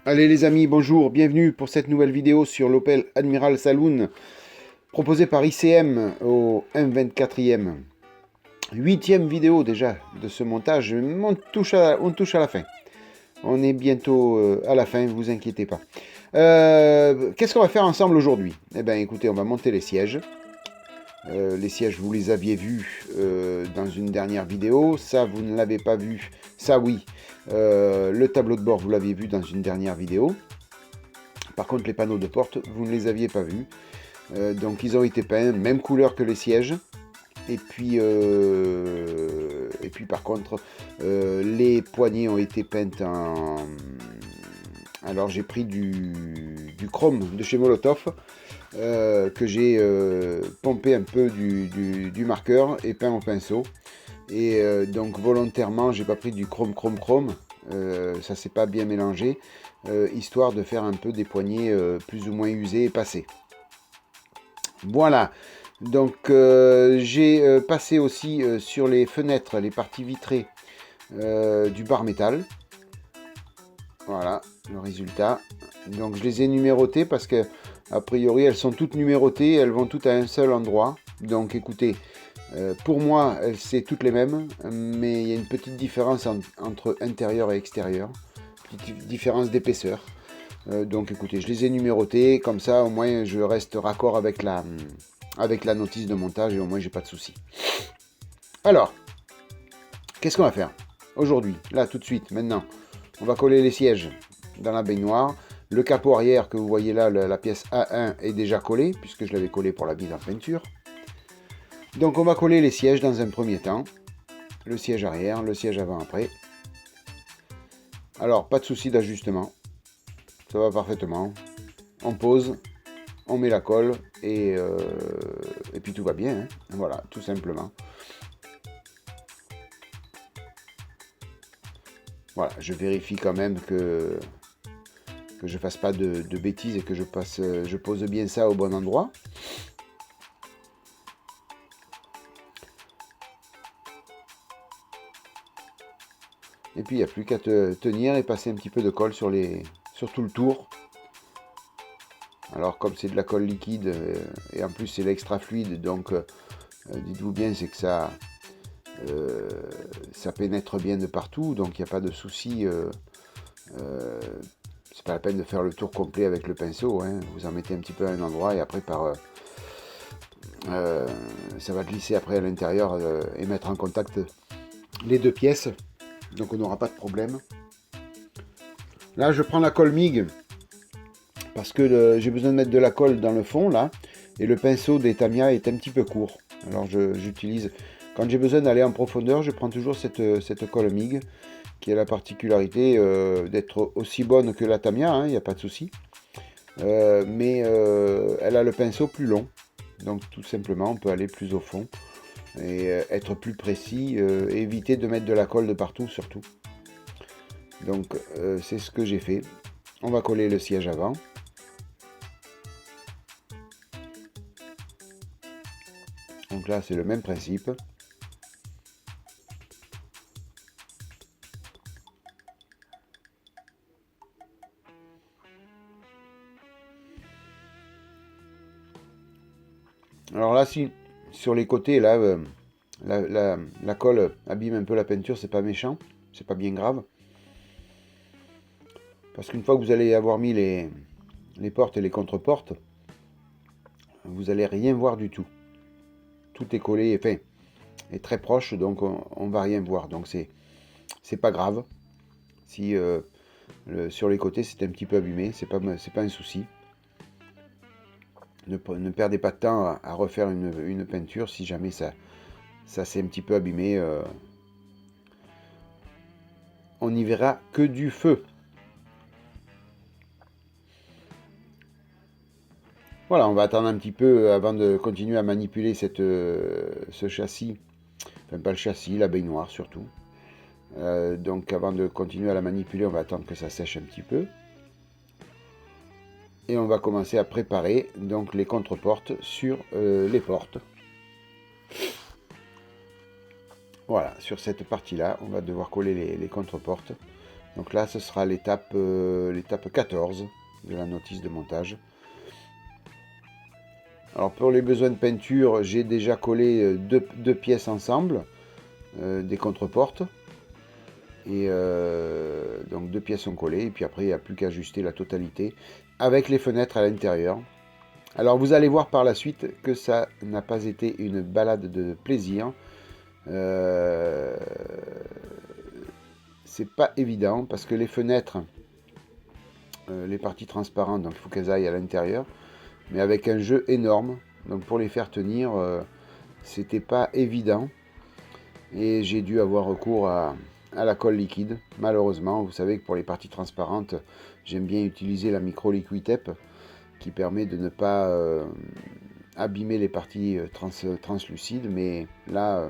Allez les amis, bonjour, bienvenue pour cette nouvelle vidéo sur l'Opel Admiral Saloon proposée par ICM au M24e. 8e vidéo déjà de ce montage, on touche à la fin. On est bientôt à la fin, ne vous inquiétez pas. Qu'est-ce qu'on va faire ensemble aujourd'hui? Eh bien écoutez, on va monter les sièges. Les sièges, vous les aviez vus dans une dernière vidéo. Ça, vous ne l'avez pas vu. Ça, oui. Le tableau de bord, vous l'aviez vu dans une dernière vidéo. Par contre, les panneaux de porte, vous ne les aviez pas vus. Donc, ils ont été peints, même couleur que les sièges. Et puis par contre, les poignées ont été peintes en... Alors, j'ai pris du chrome de chez Molotov. Que j'ai pompé un peu du marqueur et peint au pinceau. Et donc volontairement, j'ai pas pris du chrome. Ça s'est pas bien mélangé, histoire de faire un peu des poignées plus ou moins usées et passées. Voilà. Donc j'ai passé aussi sur les fenêtres, les parties vitrées du bar métal. Voilà le résultat. Donc je les ai numérotées parce que a priori elles sont toutes numérotées, elles vont toutes à un seul endroit. Donc écoutez, pour moi c'est toutes les mêmes, mais il y a une petite différence entre intérieur et extérieur, petite différence d'épaisseur. Donc écoutez, je les ai numérotées, comme ça au moins je reste raccord avec la notice de montage et au moins j'ai pas de soucis. Alors, qu'est-ce qu'on va faire aujourd'hui, là tout de suite, maintenant? On va coller les sièges dans la baignoire. Le capot arrière que vous voyez là, la pièce A1 est déjà collée, puisque je l'avais collé pour la mise en peinture. Donc on va coller les sièges dans un premier temps. Le siège arrière, le siège avant après. Alors pas de souci d'ajustement. Ça va parfaitement. On pose, on met la colle et puis tout va bien. Hein. Voilà, tout simplement. Voilà, je vérifie quand même que je fasse pas de bêtises et que je pose bien ça au bon endroit. Et puis il n'y a plus qu'à tenir et passer un petit peu de colle sur tout le tour. Alors comme c'est de la colle liquide et en plus c'est l'extra fluide, donc dites-vous bien c'est que ça pénètre bien de partout, donc il n'y a pas de souci. C'est pas la peine de faire le tour complet avec le pinceau, hein. Vous en mettez un petit peu à un endroit et après ça va glisser après à l'intérieur et mettre en contact les deux pièces, donc on n'aura pas de problème. Là je prends la colle MIG parce que j'ai besoin de mettre de la colle dans le fond là, et le pinceau des Tamiya est un petit peu court. Alors j'utilise, quand j'ai besoin d'aller en profondeur, je prends toujours cette colle MIG qui a la particularité d'être aussi bonne que la Tamiya, il n'y a pas de souci. Mais elle a le pinceau plus long, donc tout simplement on peut aller plus au fond et être plus précis, et éviter de mettre de la colle de partout surtout. Donc c'est ce que j'ai fait. On va coller le siège avant. Donc là c'est le même principe. Alors là si sur les côtés là la colle abîme un peu la peinture, c'est pas méchant, c'est pas bien grave. Parce qu'une fois que vous allez avoir mis les portes et les contre-portes, vous allez rien voir du tout. Tout est collé, enfin, est très proche, donc on va rien voir. Donc c'est pas grave. Si sur les côtés c'est un petit peu abîmé, c'est pas un souci. Ne perdez pas de temps à refaire une peinture si jamais ça s'est un petit peu abîmé. On n'y verra que du feu. Voilà, on va attendre un petit peu avant de continuer à manipuler ce châssis. Enfin, pas le châssis, la baignoire surtout. Donc avant de continuer à la manipuler, on va attendre que ça sèche un petit peu. Et on va commencer à préparer donc les contre-portes sur les portes. Voilà, sur cette partie-là, on va devoir coller les contre-portes. Donc là, ce sera l'étape 14 de la notice de montage. Alors pour les besoins de peinture, j'ai déjà collé deux pièces ensemble, des contreportes. Et donc 2 pièces sont collées, et puis après il n'y a plus qu'à ajuster la totalité avec les fenêtres à l'intérieur. Alors vous allez voir par la suite que ça n'a pas été une balade de plaisir. C'est pas évident parce que les fenêtres, les parties transparentes, donc il faut qu'elles aillent à l'intérieur, mais avec un jeu énorme. Donc pour les faire tenir, c'était pas évident. Et j'ai dû avoir recours à la colle liquide. Malheureusement, vous savez que pour les parties transparentes, j'aime bien utiliser la micro liquid tape qui permet de ne pas abîmer les parties translucides. Mais là,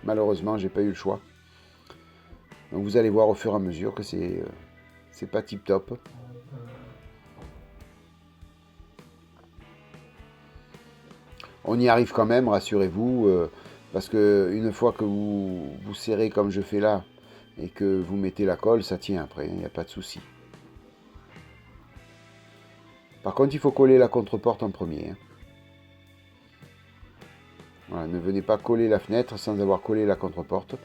malheureusement, j'ai pas eu le choix. Donc vous allez voir au fur et à mesure que c'est pas tip top. On y arrive quand même, rassurez-vous, parce que une fois que vous serrez comme je fais là et que vous mettez la colle, ça tient après, il n'y a pas de souci. Par contre, il faut coller la contreporte en premier. Voilà, ne venez pas coller la fenêtre sans avoir collé la contreporte.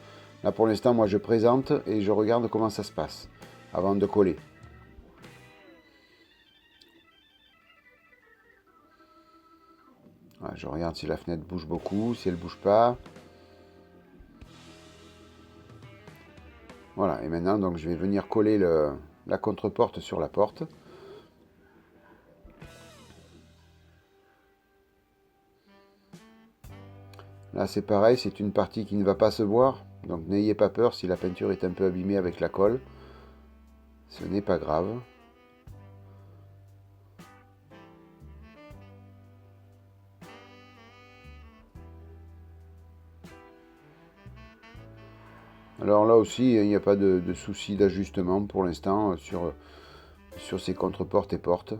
Là, pour l'instant, moi, je présente et je regarde comment ça se passe avant de coller. Voilà, je regarde si la fenêtre bouge beaucoup, si elle bouge pas. Voilà, et maintenant, donc, je vais venir coller la contreporte sur la porte. Là, c'est pareil, c'est une partie qui ne va pas se voir. Donc, n'ayez pas peur si la peinture est un peu abîmée avec la colle. Ce n'est pas grave. Alors là aussi, il n'y a pas de souci d'ajustement pour l'instant sur ces contreportes et portes.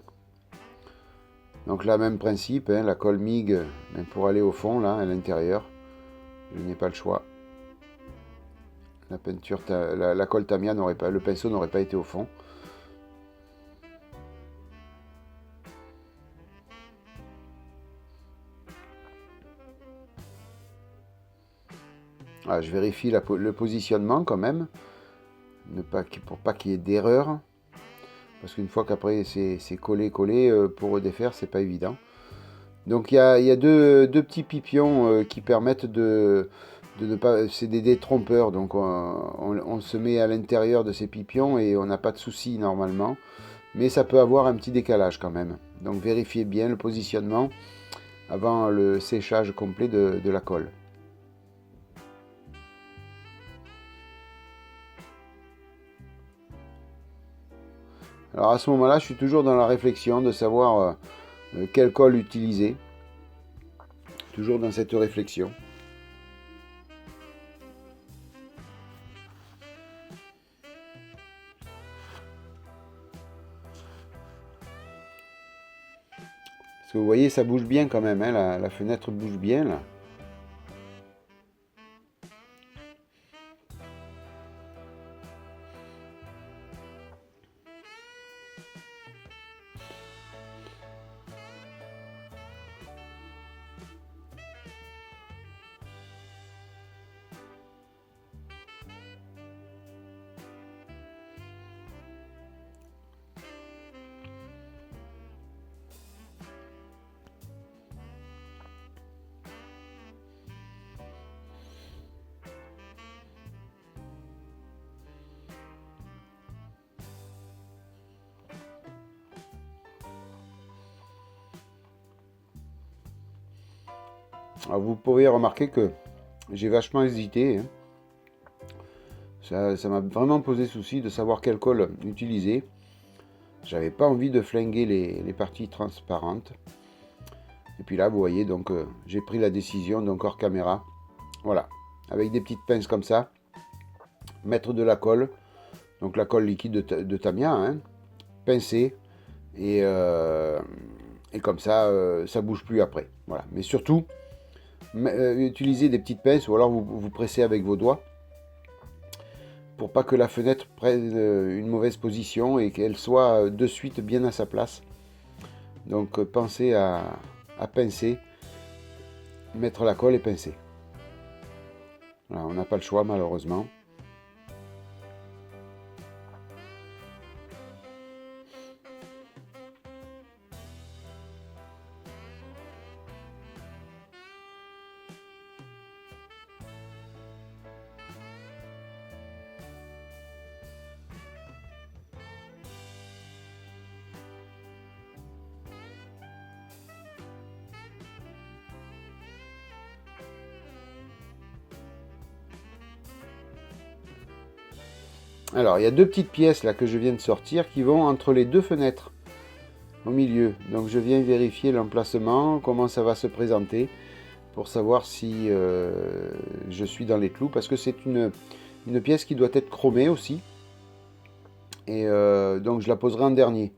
Donc là, même principe, hein, la colle MIG pour aller au fond, là, à l'intérieur. Je n'ai pas le choix. La peinture, la colle Tamiya n'aurait pas, le pinceau n'aurait pas été au fond. Ah, je vérifie le positionnement quand même, pour pas qu'il y ait d'erreur. Parce qu'une fois qu'après c'est collé, pour redéfaire, c'est pas évident. Donc il y a deux petits pipions qui permettent de ne pas... C'est des détrompeurs, donc on se met à l'intérieur de ces pipions et on n'a pas de souci normalement. Mais ça peut avoir un petit décalage quand même. Donc vérifiez bien le positionnement avant le séchage complet de la colle. Alors à ce moment-là, je suis toujours dans la réflexion de savoir quelle colle utiliser. Toujours dans cette réflexion. Parce que vous voyez, ça bouge bien quand même, hein, la fenêtre bouge bien là. Alors vous pouvez remarquer que j'ai vachement hésité. Hein. Ça m'a vraiment posé souci de savoir quelle colle utiliser. J'avais pas envie de flinguer les parties transparentes. Et puis là, vous voyez, donc j'ai pris la décision, donc hors caméra. Voilà, avec des petites pinces comme ça, mettre de la colle, donc la colle liquide de Tamiya, hein, pincer, et comme ça, ça bouge plus après. Voilà, mais surtout, utilisez des petites pinces ou alors vous pressez avec vos doigts pour pas que la fenêtre prenne une mauvaise position et qu'elle soit de suite bien à sa place. Donc pensez à pincer, mettre la colle et pincer. Voilà, on n'a pas le choix malheureusement. Alors, il y a deux petites pièces là que je viens de sortir qui vont entre les deux fenêtres au milieu. Donc, je viens vérifier l'emplacement, comment ça va se présenter pour savoir si je suis dans les clous. Parce que c'est une pièce qui doit être chromée aussi. Et donc, je la poserai en dernier.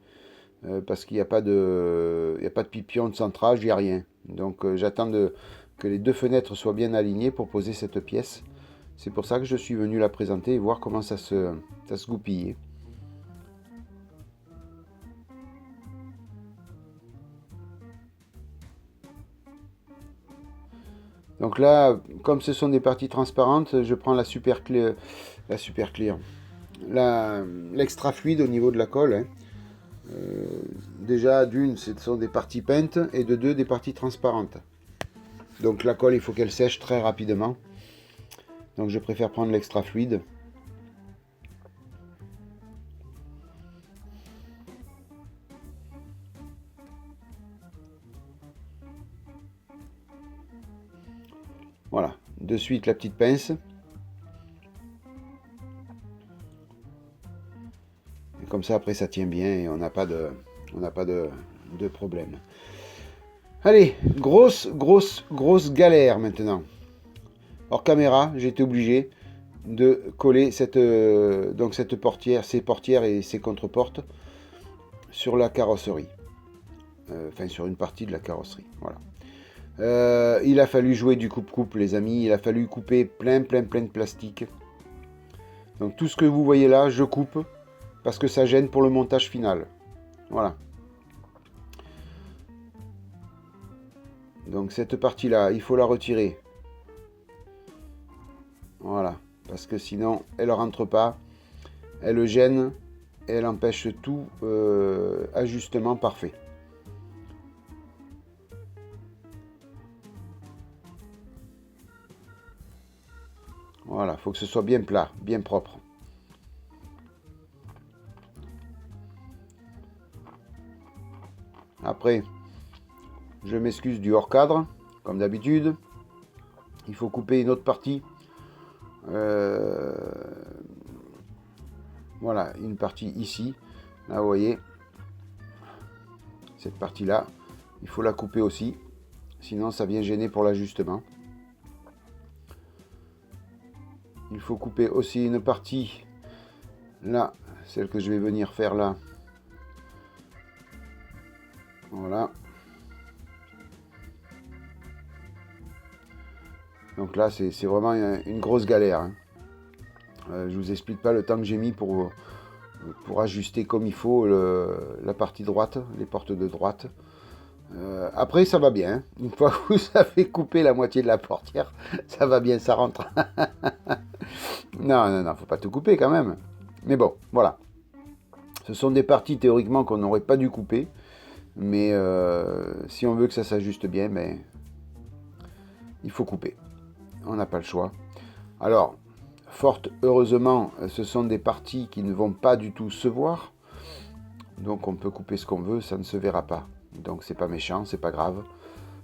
Parce qu'il n'y a pas de pipion de centrage, il n'y a rien. Donc, j'attends que les deux fenêtres soient bien alignées pour poser cette pièce. C'est pour ça que je suis venu la présenter et voir comment ça se goupille. Donc là, comme ce sont des parties transparentes, je prends la super clear, l'extra fluide au niveau de la colle. Hein. Déjà, d'une, ce sont des parties peintes et de deux, des parties transparentes. Donc la colle, il faut qu'elle sèche très rapidement. Donc je préfère prendre l'extra fluide. Voilà, de suite la petite pince. Et comme ça après ça tient bien et on n'a pas de problème. Allez, grosse galère maintenant. Hors caméra, j'ai été obligé de coller cette portière, ces portières et ces contre-portes sur la carrosserie. Enfin, sur une partie de la carrosserie. Voilà. Il a fallu jouer du coupe-coupe, les amis. Il a fallu couper plein de plastique. Donc, tout ce que vous voyez là, je coupe parce que ça gêne pour le montage final. Voilà. Donc, cette partie-là, il faut la retirer. Voilà, parce que sinon elle ne rentre pas, elle gêne et elle empêche tout ajustement parfait. Voilà, il faut que ce soit bien plat, bien propre. Après, je m'excuse du hors cadre, comme d'habitude. Il faut couper une autre partie. Voilà, une partie ici. Là, vous voyez, cette partie-là, il faut la couper aussi. Sinon, ça vient gêner pour l'ajustement. Il faut couper aussi une partie, là, celle que je vais venir faire là. Voilà. Donc là, c'est vraiment une grosse galère. Hein. Je vous explique pas le temps que j'ai mis pour ajuster comme il faut la partie droite, les portes de droite. Après, ça va bien. Hein. Une fois que vous avez coupé la moitié de la portière, ça va bien, ça rentre. Non, faut pas tout couper quand même. Mais bon, voilà. Ce sont des parties théoriquement qu'on n'aurait pas dû couper. Mais si on veut que ça s'ajuste bien, ben, il faut couper. On n'a pas le choix. Alors, fort heureusement, ce sont des parties qui ne vont pas du tout se voir. Donc on peut couper ce qu'on veut, ça ne se verra pas. Donc c'est pas méchant, c'est pas grave.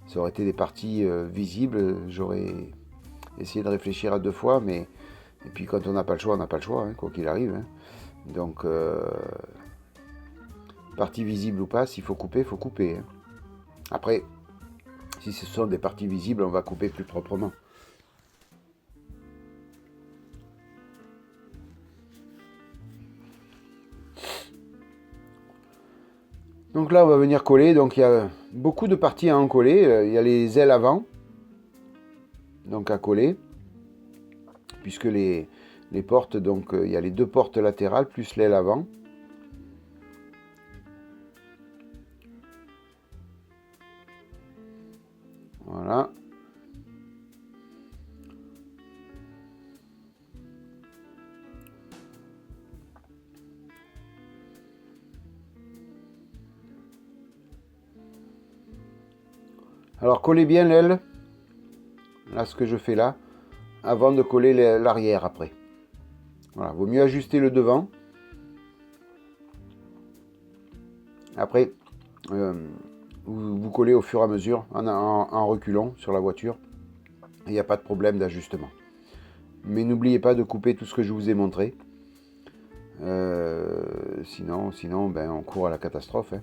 Ça aurait été des parties visibles, j'aurais essayé de réfléchir à deux fois, mais et puis quand on n'a pas le choix, on n'a pas le choix, hein, quoi qu'il arrive. Hein. Donc partie visible ou pas, s'il faut couper, il faut couper. Hein. Après, si ce sont des parties visibles, on va couper plus proprement. Donc là, on va venir coller. Donc il y a beaucoup de parties à en coller. Il y a les ailes avant, donc à coller, puisque les les portes. Donc il y a les 2 portes latérales plus l'aile avant. Voilà. Alors collez bien l'aile, là ce que je fais là, avant de coller l'arrière après. Voilà, vaut mieux ajuster le devant. Après, vous collez au fur et à mesure, en reculant sur la voiture. Il n'y a pas de problème d'ajustement. Mais n'oubliez pas de couper tout ce que je vous ai montré. Sinon ben, on court à la catastrophe. Hein.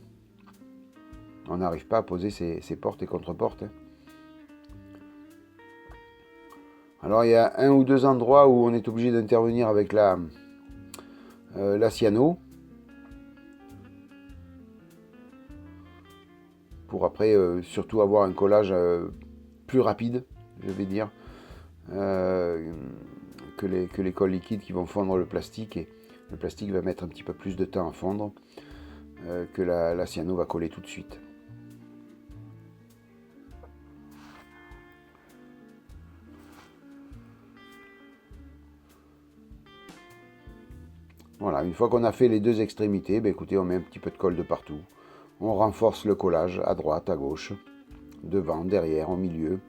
On n'arrive pas à poser ces portes et contre-portes. Hein. Alors il y a 1 ou 2 endroits où on est obligé d'intervenir avec la cyano. Pour après surtout avoir un collage plus rapide, je vais dire, que les colles liquides qui vont fondre le plastique. Et le plastique va mettre un petit peu plus de temps à fondre que la cyano va coller tout de suite. Voilà, une fois qu'on a fait les 2 extrémités, ben écoutez, on met un petit peu de colle de partout. On renforce le collage à droite, à gauche, devant, derrière, au milieu.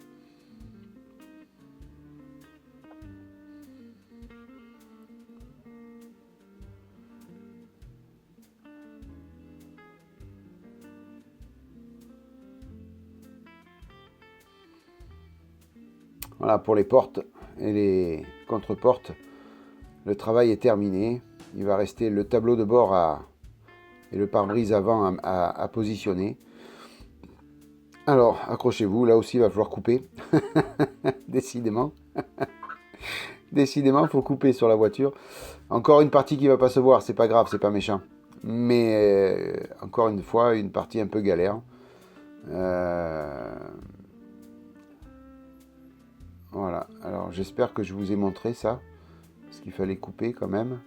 Voilà, pour les portes et les contre-portes, le travail est terminé. Il va rester le tableau de bord et le pare-brise avant à positionner. Alors, accrochez-vous, là aussi il va falloir couper. Décidément. Décidément, il faut couper sur la voiture. Encore une partie qui ne va pas se voir, c'est pas grave, c'est pas méchant. Mais encore une fois, une partie un peu galère. Voilà, alors j'espère que je vous ai montré ça. Parce qu'il fallait couper quand même.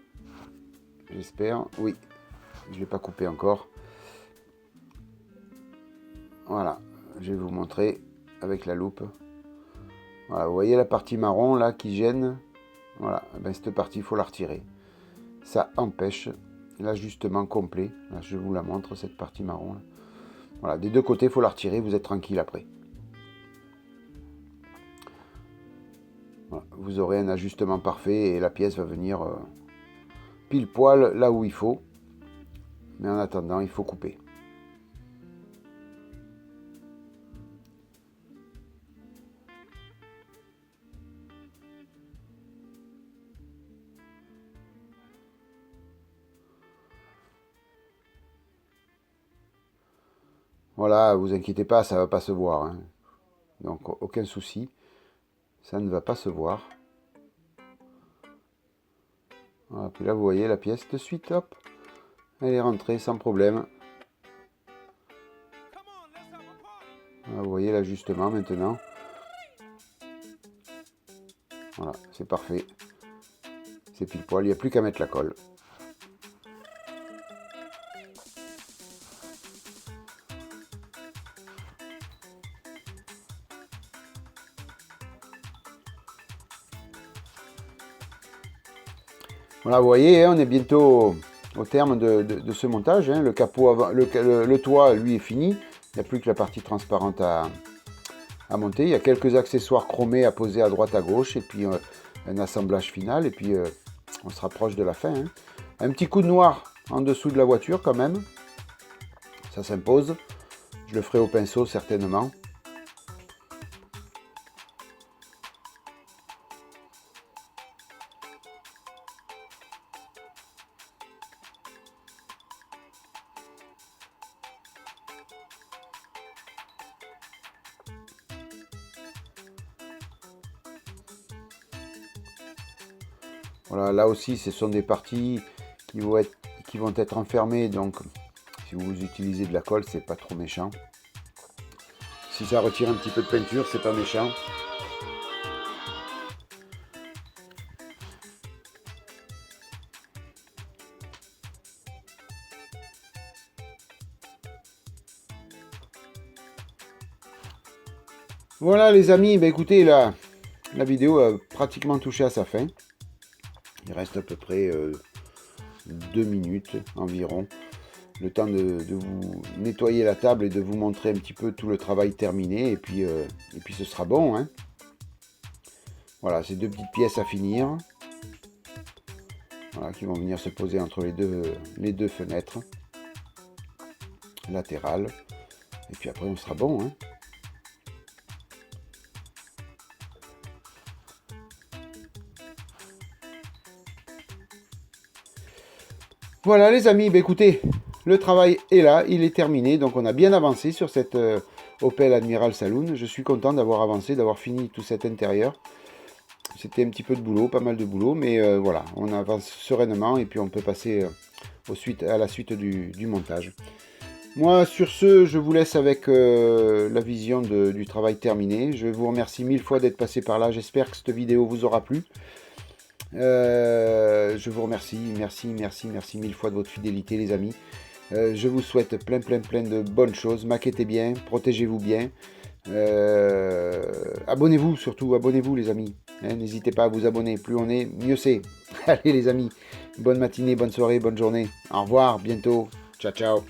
J'espère, oui. Je ne l'ai pas coupé encore. Voilà, je vais vous montrer avec la loupe. Voilà, vous voyez la partie marron là qui gêne. Voilà, ben, cette partie, il faut la retirer. Ça empêche l'ajustement complet. Là, je vous la montre, cette partie marron. Là. Voilà, des 2 côtés, il faut la retirer, vous êtes tranquille après. Voilà, vous aurez un ajustement parfait et la pièce va venir pile poil là où il faut. Mais en attendant, il faut couper. Voilà, vous inquiétez pas, ça ne va pas se voir. Hein. Donc aucun souci, ça ne va pas se voir. Voilà, puis là vous voyez la pièce de suite, hop, elle est rentrée sans problème. Voilà, vous voyez l'ajustement maintenant. Voilà, c'est parfait. C'est pile poil, il n'y a plus qu'à mettre la colle. Voilà, vous voyez, on est bientôt au terme de ce montage. Hein. Le capot avant, le toit, lui, est fini. Il n'y a plus que la partie transparente à monter. Il y a quelques accessoires chromés à poser à droite, à gauche. Et puis un assemblage final. Et puis on se rapproche de la fin. Hein. Un petit coup de noir en dessous de la voiture quand même. Ça s'impose. Je le ferai au pinceau certainement. Voilà, là aussi, ce sont des parties qui vont être enfermées. Donc, si vous utilisez de la colle, c'est pas trop méchant. Si ça retire un petit peu de peinture, c'est pas méchant. Voilà les amis, ben écoutez, la vidéo a pratiquement touché à sa fin. Il reste à peu près 2 minutes environ. Le temps de vous nettoyer la table et de vous montrer un petit peu tout le travail terminé. Et puis ce sera bon. Hein. Voilà, ces 2 petites pièces à finir. Voilà, qui vont venir se poser entre les deux fenêtres latérales. Et puis après, on sera bon. Hein. Voilà les amis, bah écoutez, le travail est là, il est terminé, donc on a bien avancé sur cette Opel Admiral Saloon. Je suis content d'avoir avancé, d'avoir fini tout cet intérieur. C'était un petit peu de boulot, pas mal de boulot, mais voilà, on avance sereinement et puis on peut passer à la suite du montage. Moi, sur ce, je vous laisse avec la vision du travail terminé. Je vous remercie 1000 fois d'être passé par là. J'espère que cette vidéo vous aura plu. Je vous remercie, merci 1000 fois de votre fidélité les amis. Je vous souhaite plein de bonnes choses. Maquettez bien, protégez-vous bien. Abonnez-vous surtout, abonnez-vous les amis. Hein, n'hésitez pas à vous abonner, plus on est, mieux c'est. Allez les amis, bonne matinée, bonne soirée, bonne journée. Au revoir, bientôt. Ciao ciao.